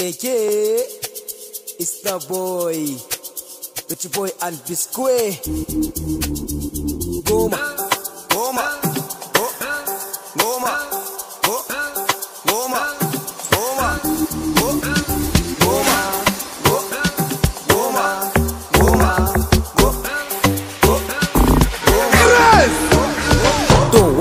AK is the boy, Rich Boy and Biscuit. Goma, Goma, Goma, Goma, Goma,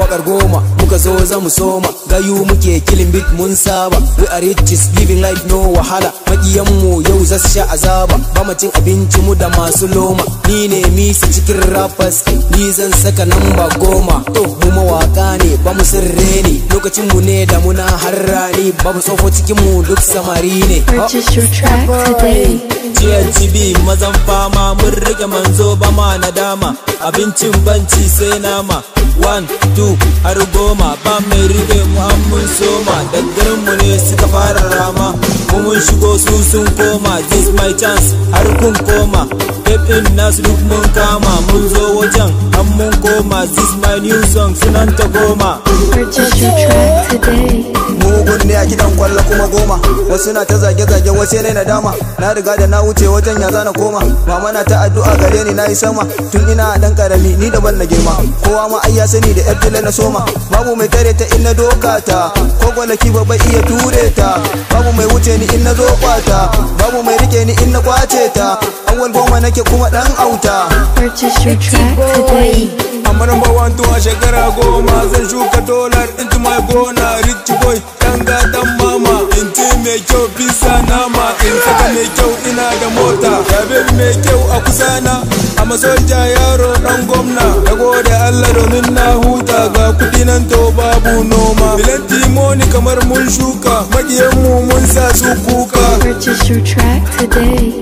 Wakar goma muka zo za mu soma, gayu muke killing beat mun saba. We are riches living life no wahala, makiyan mu yau za su sha azaba. Ba mu cin abinci mu da masu loma, ni ne misa cikin rappers, ni zan saka namba 10. To mu mawaka ne ba mu sirre ne, lokacin mu ne da muna harrani, ba mu tsofo cikin mu duk samari ne. Purchase your track today. GNTB mazan fama mun rike manzo ba ma nadama, abincin banci sai nama. 1, 2 har 10 ba mai rike mu an mun soma, daggarin mu ne suka fara rama, mu mun shigo su sun koma. This my chance har kun koma, pepin nasu duk mun kama, mun zo wajen an mun koma. This my new song sunan ta goma. Purchase your track today. Mugun ne a gidan kwallo kuma goma, wasu na ta zage-zage wasu ne na dama. Na riga da na wuce wajen ya zana koma, mama na ta addu'a gare ni na yi sama, tun ina dan karami ni daban na girma. Kowa ma ai ya sani da FDL na soma, babu mai tare ta in na doka ta, ko gwalaki ba bai iya ture ta, babu mai wuce ni in na zo kwata, babu mai rike ni in na kwace ta. Awal goma nake kuma dan auta. Purchase your track today. I'm number 1 to a shekara goma, zan shuka dollar into my gona. Rich boy, dan gatan mama, in ce mai kyau bisa nama, in saka mai kyau ina da mota, yabe mai kyau a kusana, a masoja yaro dan gwamna. Da gode Allah domin na huta, ga kudi nan to babu noma, bilan timoni kamar mun shuka, magiyan mu mun sa su kuka. Purchase your track today.